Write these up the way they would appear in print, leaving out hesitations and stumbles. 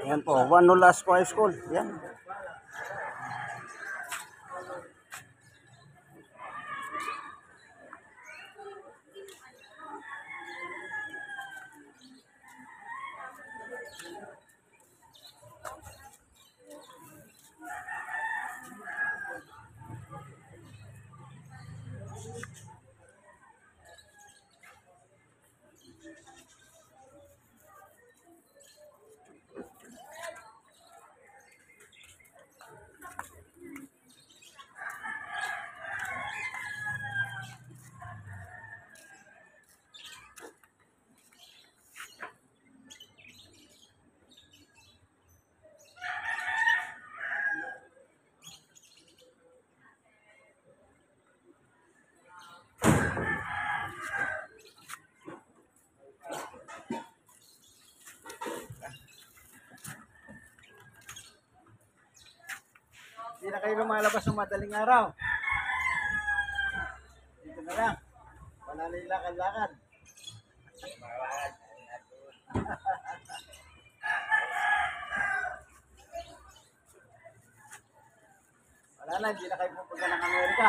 Ayan po, Juan Nolasco High School. Yan. Hindi na kayo lumalabas ng madaling araw. Dito na lang. Wala na yung lakad-lakad. Wala na, hindi na kayo pupunta ng Amerika.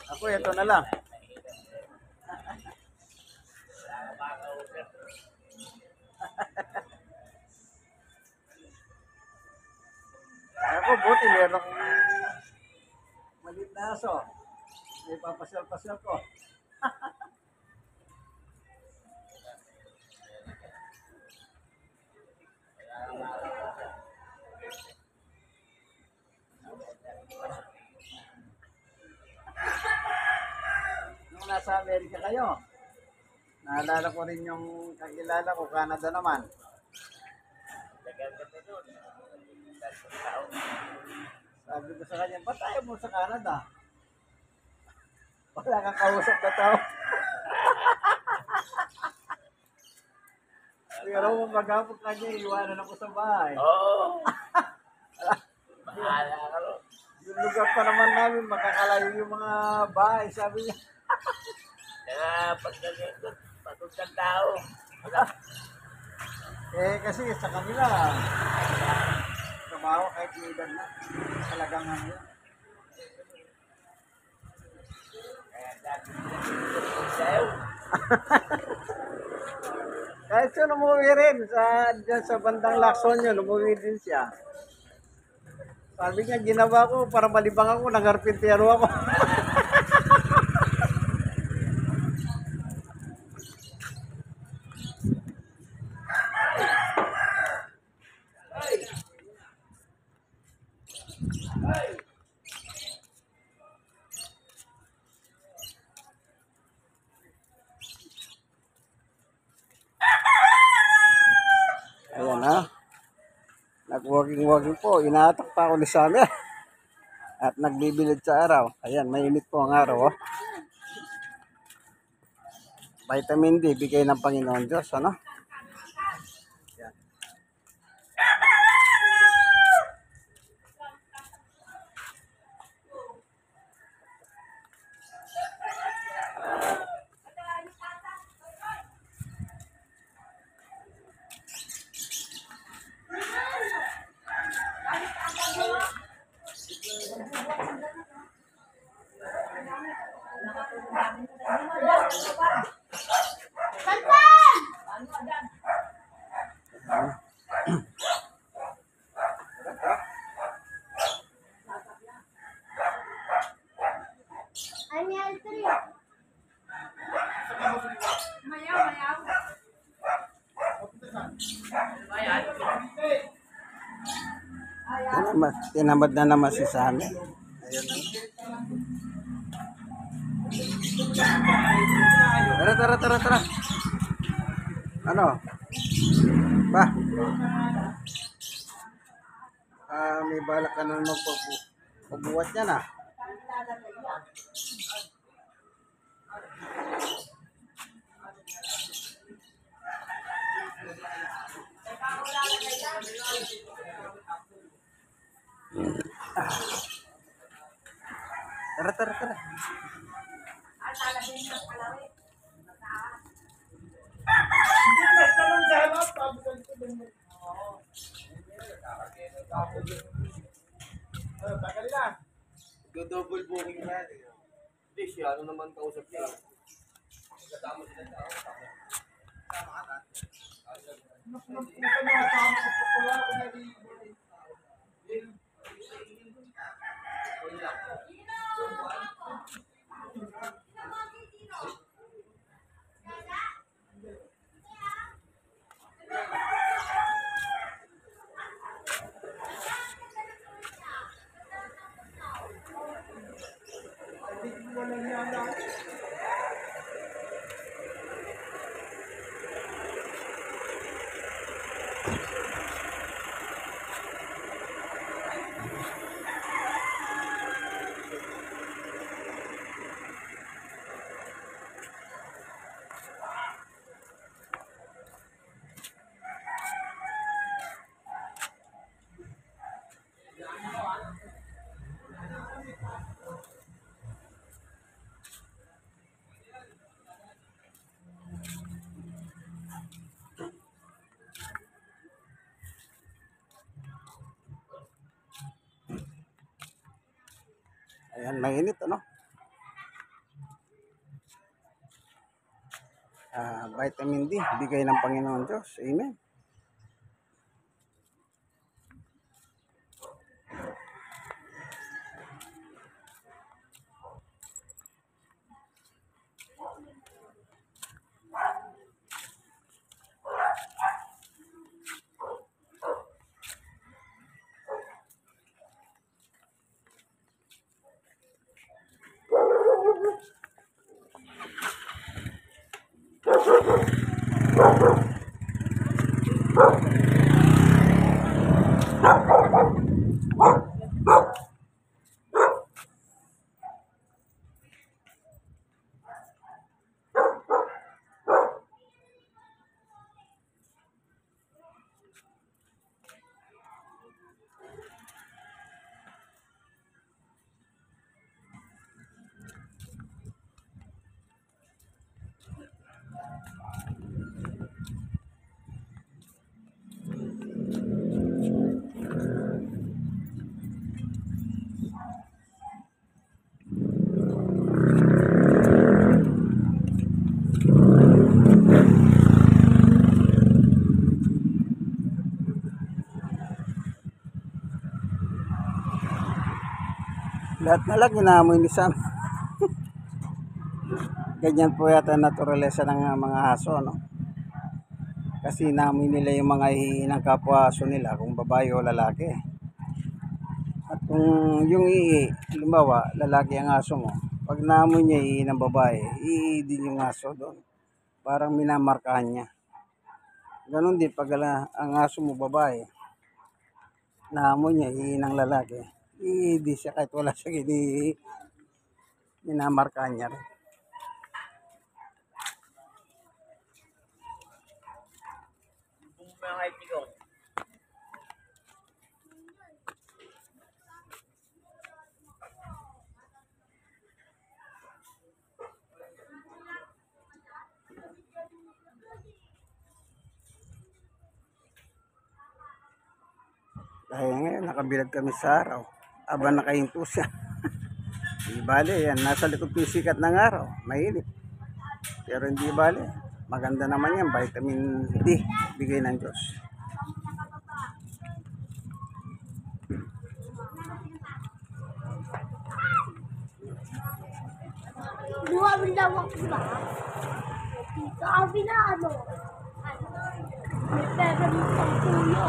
Ako, ito na lang. Ako, buti meron akong maliit na aso. May papasyal-pasyal ko. Nung nasa Amerika kayo, naalala ko rin yung kakilala ko, Canada naman. Sabi ko sa kanya, ba't tayo mo sa Canada? Wala kang kausap na tao. Pero magagapot ka niya, iwanan ako sa bahay. Oo. Bahala ka rin. Yung lugar pa naman namin, makakalayo yung mga bahay, sabi niya. Kaya pag ganito, pagod ng tao. Kasi sa kanila, trabaho kahit may edad na, talagang ano yan. Kaya dati sa'yo. Kahit siya lumuwi rin, dyan sa bandang Lacson yun, lumuwi din siya. Sabi niya, ginawa ko para malibang ako, nag-arpintero ako. Ayan ha. Nag-walking po. Inaatak pa ako ni Samir. At nagbibilid sa araw. Ayan, mainit po ang araw. Oh. Vitamin D, bigay ng Panginoon Diyos. Ano? Ayan. Tinamad na naman si Sammy. Ayun. Tara. Ano? Ba? May balak ka na magpabuhat niya na. Tara. Tagal na. Double booking na. Hindi siya, ano naman kausap niya. Kasama sila sa Ayan, mainit, ano? Vitamin D, bigay ng Panginoon Diyos. Amen. Lahat na lang inaamoy ni Sam. Ganyan po yata naturalesa ng mga aso, no? Kasi inaamoy nila yung mga ihi ng kapwa aso nila, kung babae o lalaki. At kung yung ihi, halimbawa, lalaki ang aso mo, pag naamoy niya ihi ng babae, ihi din yung aso doon. Parang minamarkahan niya. Ganon din pag ang aso mo babae, naamoy niya ihi ng lalaki, ihi din siya kahit wala siya ihi, minamarkahan niya rin. kung mga itigong. Dahil ngayon, nakabilag kami sa araw. Aba nakahinto siya. Hindi bale, yan. Nasa likod yung sikat ng araw. Mainit. Pero hindi bale. Maganda naman yan. Vitamin D. Bigay ng Diyos. Buwan daw ako ba? Sabi na ano? May pera mo pang tulo.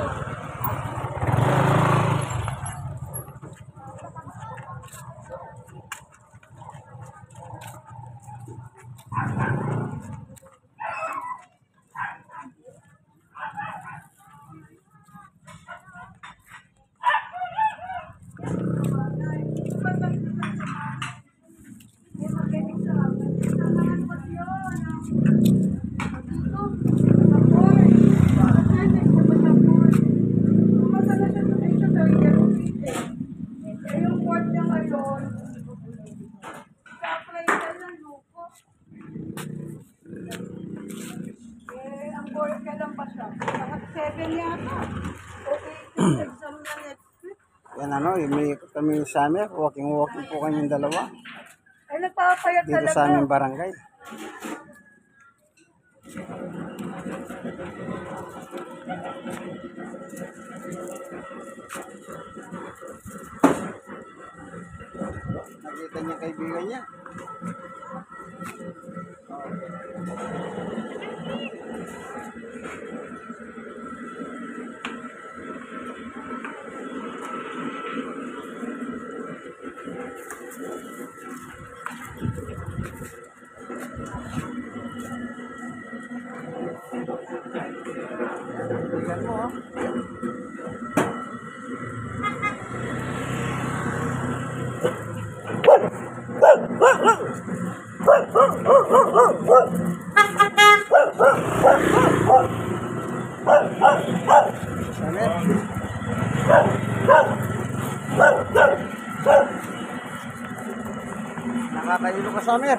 Ang board ka lang pa siya. Lahat 7 yata. Okay, exam na net. Yan ano, may kami sa amin, walking po kami yung dalawa. Ay, nagpapayat Dito sa aming barangay. Nakita niya kaibigan niya. Kaibigan mo, oh. Samir. Nakakailo ka, Samir.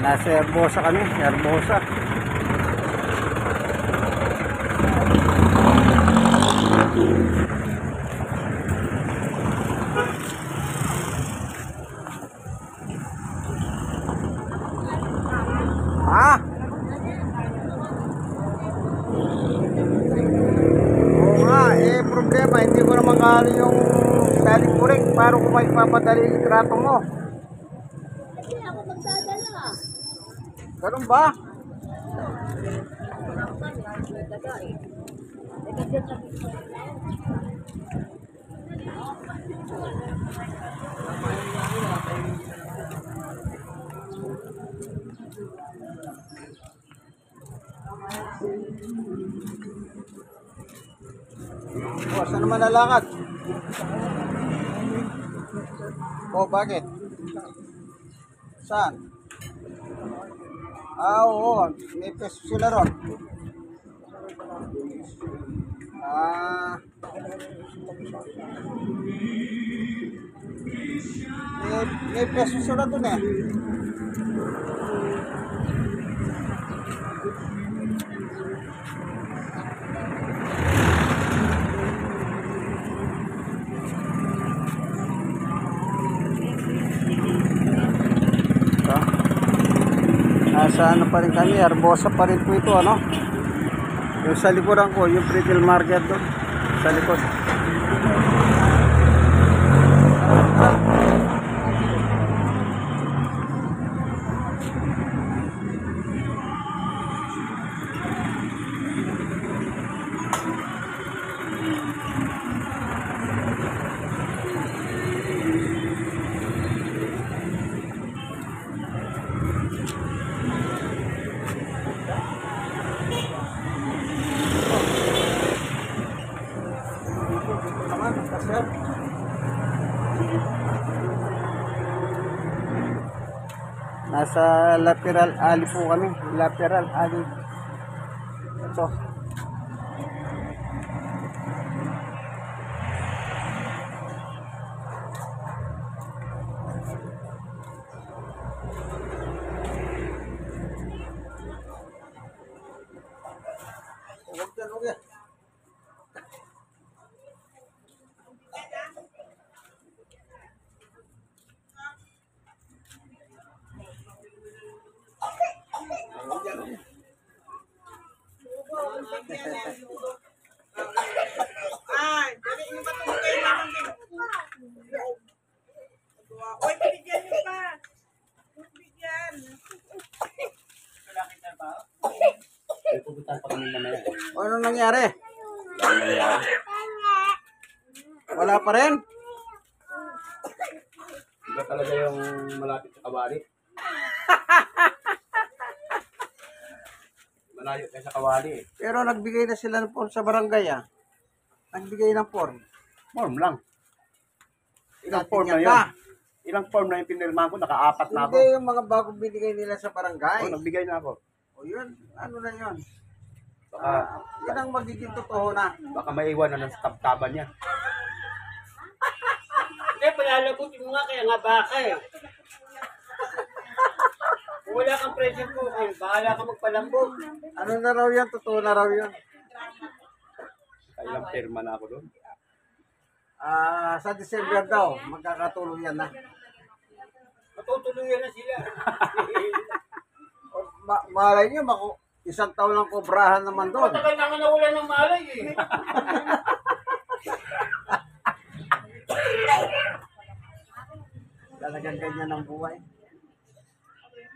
Nasa Herbosa kami, Herbosa. Ah! Oo nga, problema, hindi ko naman kano yung daling kuring. Paano ko may papadali yung trato mo? Kasi ako magdadala. Ganun ba? Oh, saan naman lalakad? Oh, bakit? Saan? Ah, oo. May peso sila ron. Ah. May peso sila dun eh. Nasa ano pa rin kami, Herbosa pa rin po ito, ano? Yung sa likuran ko, yung retail market doon, sa likod. Nasa lateral alley po kami. Lateral alley. Ito. Huwag yan, huwag yan. Ay, dali nyo ba itong kailangan din? Uy, bigyan nyo pa. Bigyan. Ano nangyari? Wala pa rin? Iba talaga yung malapit sa Kawali. Malayo kayo sa Kawali eh. Pero nagbigay na sila ng form sa barangay ah. Nagbigay ng form. Form lang. Ilang Natin form yan na ba? yun? Ilang form na yung pinirmahan ko? Naka-4 na ako. Hindi yung mga bagong binigay nila sa barangay. Oh, nagbigay na ako. O yun, ano na yun? Baka, Yun ang magiging totoo na. baka maiwan na ng tab-taban niya. Hindi, palalabutin mo nga kaya nga baka eh. Kung wala kang present ko, ay bahala ka magpalambot. Ano na raw yan? Totoo na raw yun. Ilang pirma na ako doon. Sa December daw, magkakatuluyan na. Matutuluyan na sila. Malay nyo, isang taon lang kobrahan naman doon. Matagal na nga nawala ng malay eh. Talagang ganyan ang buhay.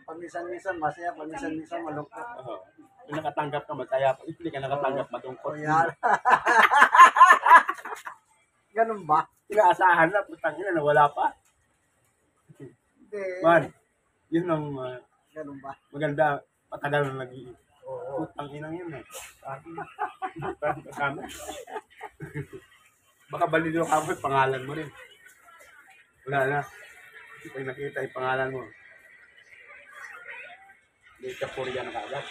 Pamisan-misan masaya, pamisan-misan malungkot. Oo. Kung nakatanggap ka, masaya. Pag hindi ka nakatanggap, matungkot. O yan. Ganun ba? Inaasahan na, putang ina, nawala pa. Hindi. Man, yun ang Ganun ba? maganda, patagal na nag-iip. Oo. Putang inang yun eh. Kami. Baka balilo ka mo, pangalan mo rin. Wala na. Pag nakita yung pangalan mo, hindi ka purya na kagad.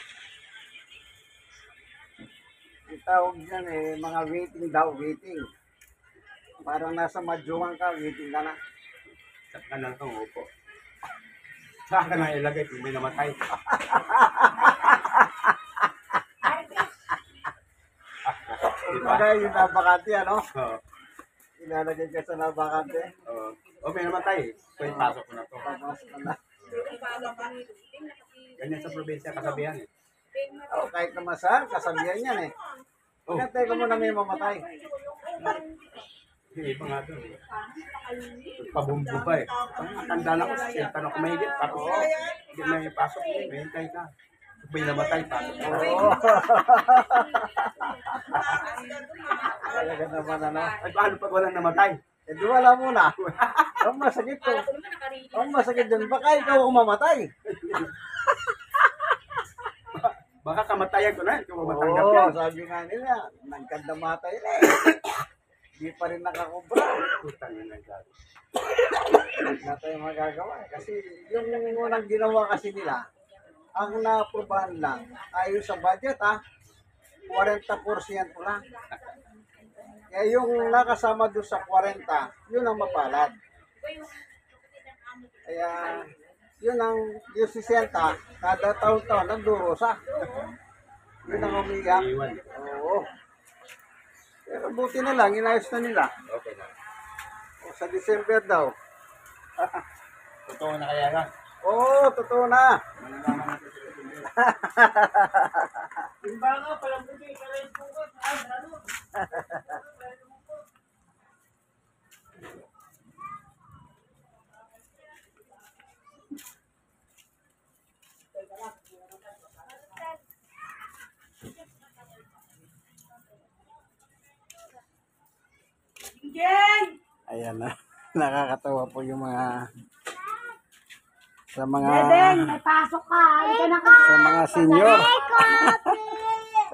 Ang tawag yan eh, mga waiting daw, waiting. Parang nasa madyuhan ka, waiting ka na. Sa kanan kang upo. Saan ka na ilagay kung may namatay? Diba? Kaya yung nabakante, ano? Oo. Ilalagay ka sa nabakante. Oo. O may namatay. So yung pasok ko na to. Papasok ka na. Ganyan sa probinsya kasabihan eh. O, kahit naman saan, kasabihan yan eh. Oh, Kantay ko muna may mamatay. yung iba nga doon. Pabumbo pa eh. Tanda na ko, senta na ko mahigit. Tapos hindi may pasok. May hintay ka. Kung may namatay, pasok. Oo. Talaga naman ano. Ay, paano pag walang namatay? Eh di wala muna. Ang masakit ko. Ang masakit dun. Baka ikaw ang mamatay. Baka kamatayan ko na. Ikaw matanggap Oo, yan. sabi nga nila, nagkandamatay na eh. Di pa rin nakakubra. Putang ina dyan. Hindi na tayo magagawa. Kasi yung unang ginawa kasi nila, ang na-aprobahan lang, ayon sa budget 40% lang. Kaya yung nakasama doon sa 40, yun ang mapalad. Kaya yun ang yung 60, kada taon-taon nagdurusa. Yun ang umiyak. Iwan. Oo. Pero buti na lang, inayos na nila. Okay na. O, sa December daw. Totoo na kaya yan. Oo, totoo na. Malalaman natin sa December. Yung baka palambutin ka rin po. Ay, ano? Ayan na. Nakakatawa po yung mga sa mga May pasok ka. Halika na ka. sa mga senior.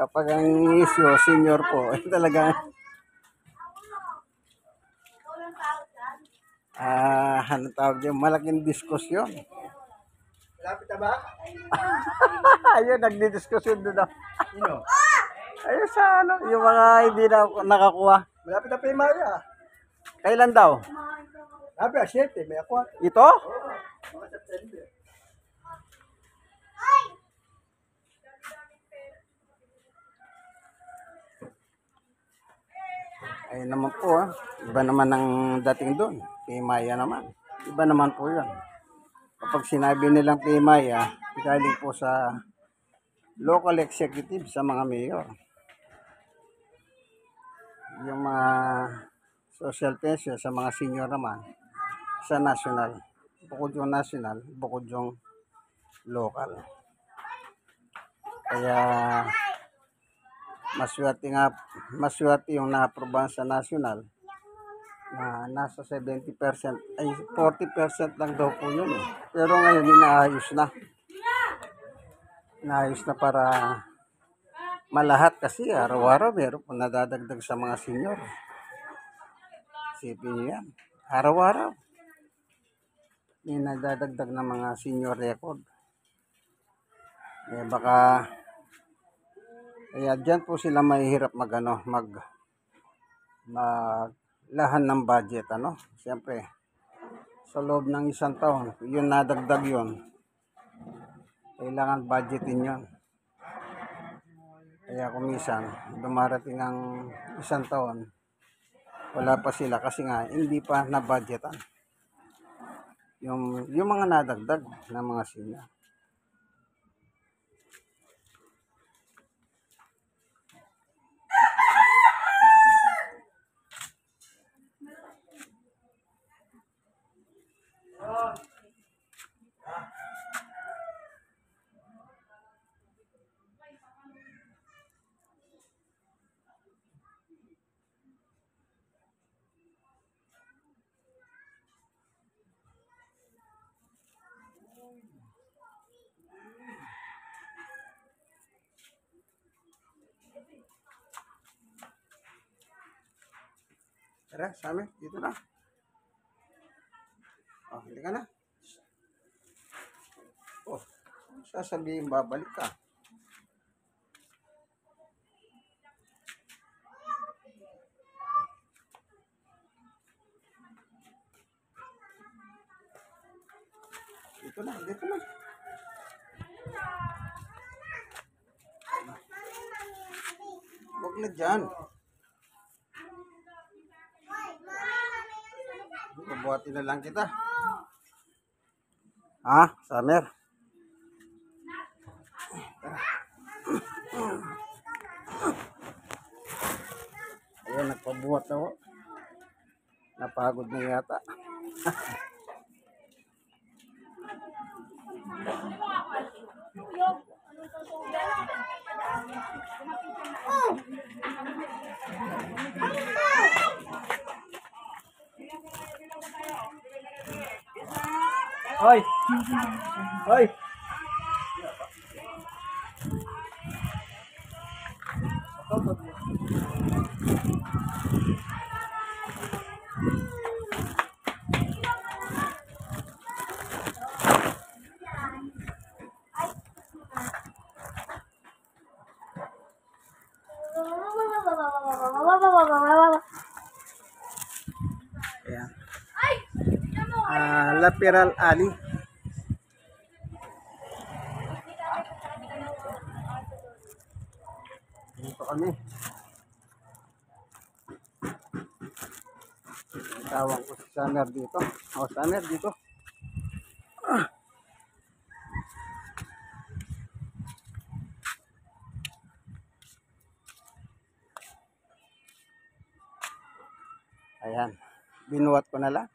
Kapag ang issue, senior po, talagang ano tawag yung malaking diskusyon. Lapit na ba? Ayun, nagdidiskusyon doon. Sino? Ayun sa ano, yung mga hindi na nakakuha. Malapit na primarya. Kailan daw? Sabi, 7. May ako. Ito? Mga September. Ayun naman po Iba naman ang dating doon. Kay Maya naman. Iba naman po yun. Kapag sinabi nilang kay Maya, galing po sa local executive sa mga mayor. Yung mga social pension sa mga senior naman sa national. Bukod yung national, bukod yung local. Kaya maswerte yung na-aprobahan sa national na nasa 70%, ay 40% lang daw po yun eh. Pero ngayon inaayos na. Inaayos na para malahat kasi araw-araw meron po nadadagdag sa mga senior. Isipin niyo yan. Araw-araw may nadadagdag ng mga senior record. Eh baka kaya dyan po sila mahihirap maglahan ng budget, ano? Siyempre, sa loob ng isang taon, yun nadagdag yun. Kailangan budgetin yun. Kaya kung minsan, dumarating ang isang taon, wala pa sila kasi nga, hindi pa na-budgetan. Yung mga nadagdag ng mga senior. Tara, Sami, dito na. Oh, hindi ka na. Oh, sasabihin babalik ka. Dito na, dito na. Huwag na dyan. Bubuhatin na lang kita. Ha? Summer? Ayan, nagpabuhat na ako. Napagod na yata. Hoy! Hoy! Ayan. Lateral alley. Dito kami. Tawag ko si Summer dito. O, Summer dito. Ayan. Binuhat ko na lang.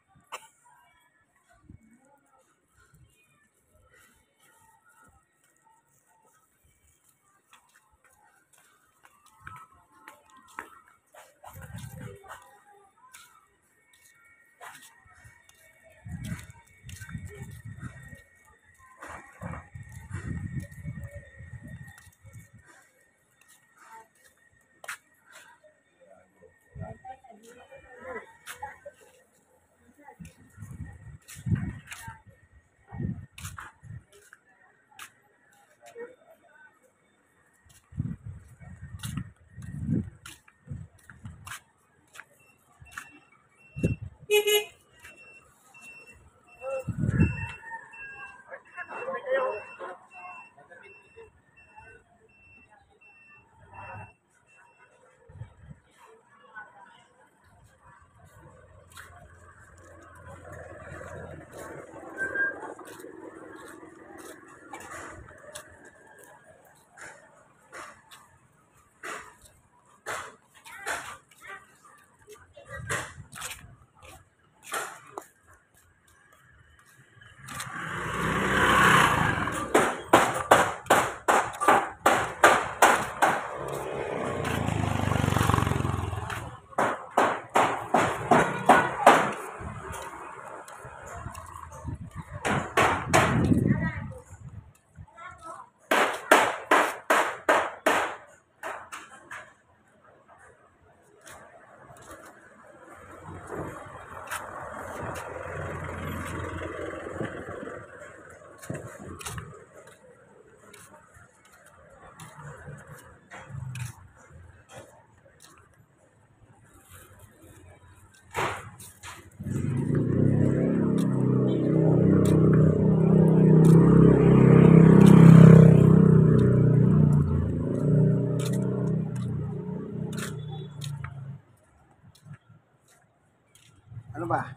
Ano ba?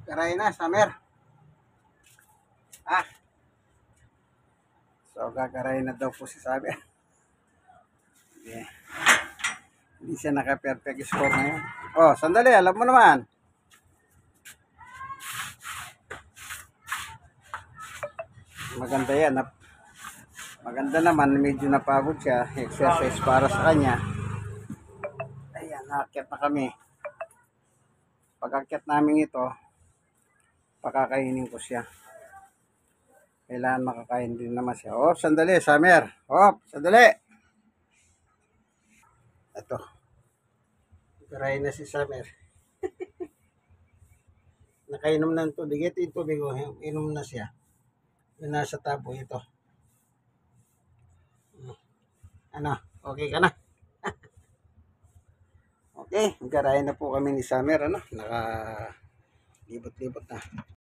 Karay na, Summer. Ah. So, kakaray na daw po si Summer. Yeah. Hindi siya naka-perfect score ngayon. Oh, sandali. Alam mo naman. Maganda yan. Maganda naman. Medyo napagod siya. Exercise para sa kanya. Ayan, naakyat na kami. Pag-akyat namin ito, pakakainin ko siya. Kailangan makakain din naman siya. Oh, sandali, Summer. Oh, sandali. Ito. Karay na si Summer. Nakainom ng tubig. Ito yung tubig ko. Inom na siya. Yun nasa tabo ito. Ano? Okay ka na? Okay. Karay na po kami ni Summer. Ano? Naka libot-libot na.